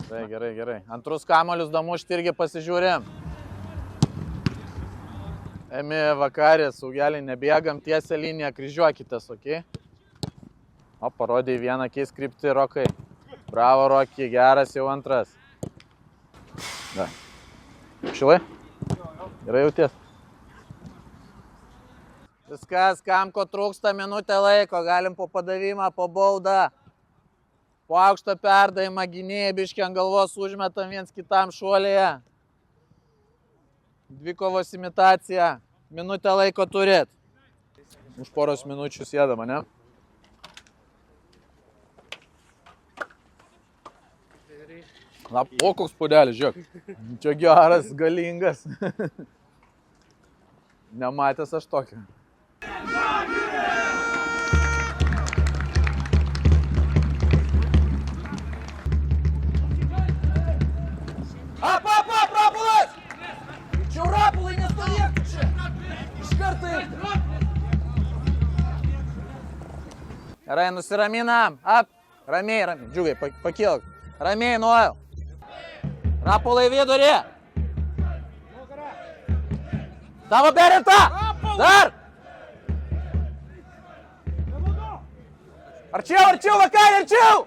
Gerai. Antrus kamuolius damušti irgi pasižiūrėm. Emi vakarė, saugeliai, nebėgam tiesią liniją, kryžiuokitės, okei? O, parodėjai vieną keis kryptį, Rokai. Bravo, Rokai, geras jau antras. Da. Šilai? Gerai jauties? Viskas, kam ko trūksta, minutę laiko, galim po padavimą, po baudą. Po aukštą perdavimą, gynėjai biškį ant galvos užmetam viens kitam šuolėje. Dvikovos imitacija. Minutę laiko turit. Už poros minučių sėdama, ne? Na, o koks puodelis, žiūrėk. Čia geras, galingas. Nematęs aš tokio. Rapulas! Čia Rapulai nestovėk čia! Iš karto eiti! Gerai, nusiraminam. Ramiai. Džiugai, pakilk. Ramiai, nuojau. Rapulai vidurį. Tavo Berinta! Dar! Arčiau, vakarį, arčiau!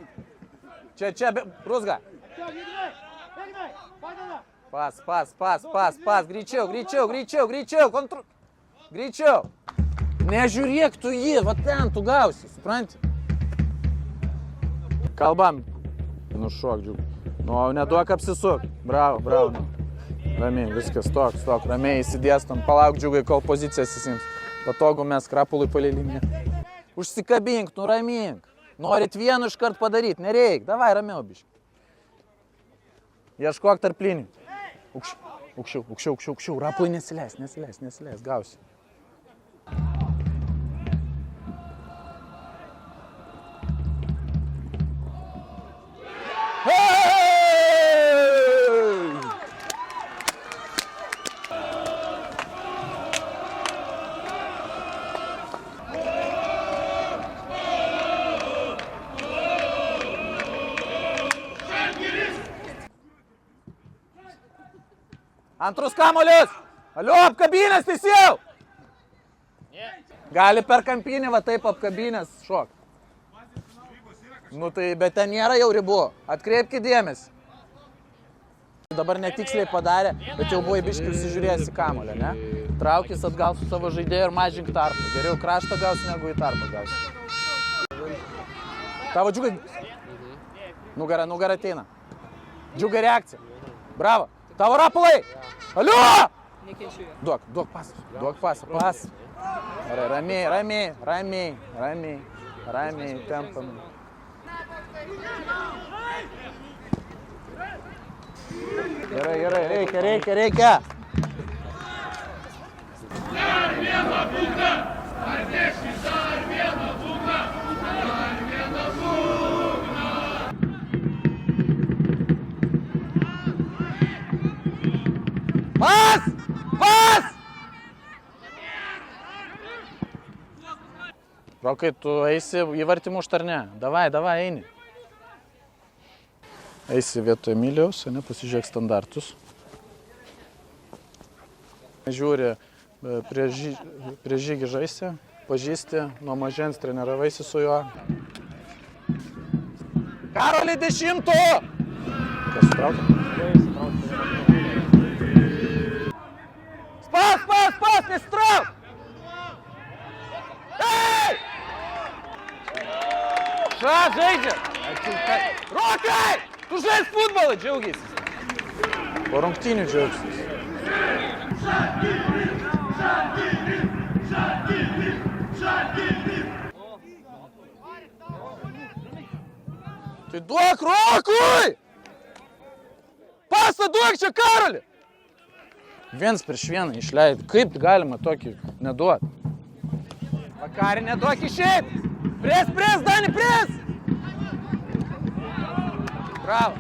Čia, Bruzga. Pas, greičiau, greičiau. Nežiūrėk tu jį, va ten tu gausi, supranti? Kalbam. Nušok, Džiugai. Nu, neduok apsisuk. Bravo. Ramiai, viskas, stok, ramiai įsidėstom. Palauk, Džiugai, kol pozicijas įsims. Patogu mes Rapului palei liniją. Užsikabink, nuramink. Norit vienu iškart padaryti, nereik. Davai, ramiau, biški. Ieškok tarp linijų. Aukščiau. Rapului nesileis, gausi. Antrus kamuolius! Alio, apkabinės, teisėjau! Gali per kampinį, va taip apkabinės, šok. Nu tai, bet ten nėra jau ribų. Atkreipkite dėmesį. Dabar netiksliai padarė, bet jau buvai biškį užsižiūrėjęs į kamuolį, ne? Traukis atgal su savo žaidėju ir mažink tarpą. Geriau kraštą gausi, negu į tarpą gausi. Tavo Džiugai. Nugara ateina. Džiugai reakcija. Bravo. Tavo Rapulai! Alio! Duok pas. Ramiai, tempam. Gerai, reikia. Dar vieną būdą! Atneškit dar vieną būdą! Pas! Rokai, tu eisi į vartimų štarnę. Davai, eini. Eisi vietoj Emilijaus, pasižiūrėk standartus. Žiūri, prie žygį žaisi, pažįsti, nuo mažens treniravaisi su juo. Karolį 10! Kas sutraukia? Pas, nesitrauk! Ei! Žaidžia! Rokai! Tu žais futbolą, džiaugiasi. Po rungtynių džiaugsis. Tai duok Rokui! Pasą duok čia Karolį! Viens prieš vieną išleid. Kaip galima tokį neduot? Vakarį neduok išeit! Pres, Dani, pres! Bravo.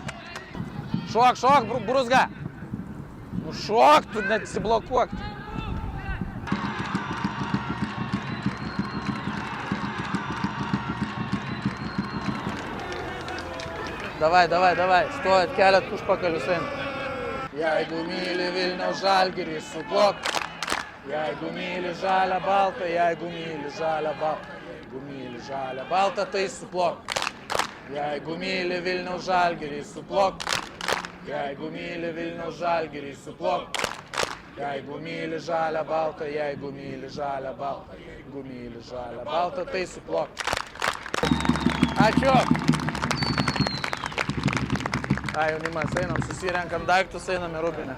Šok, Bruzga. Nu šok, tu nesiblokuok. Davai, davai, davai. Stojat, keliat užpakalius einat. Jeigu myli Vilniaus Žalgirį, suplok. Jeigu myli žalią baltą, jeigu myli žalią baltą. Jeigu myli žalią baltą, tai suplok. Jeigu myli Vilniaus Žalgirį, suplok. Jeigu myli Vilniaus Žalgirį, suplok. Jeigu myli žalią baltą, jeigu myli žalią baltą. Jeigu myli žalią baltą, tai suplok. Ačiū. Jaunimas, einam, susirenkam daiktus, einam į Rūbinę.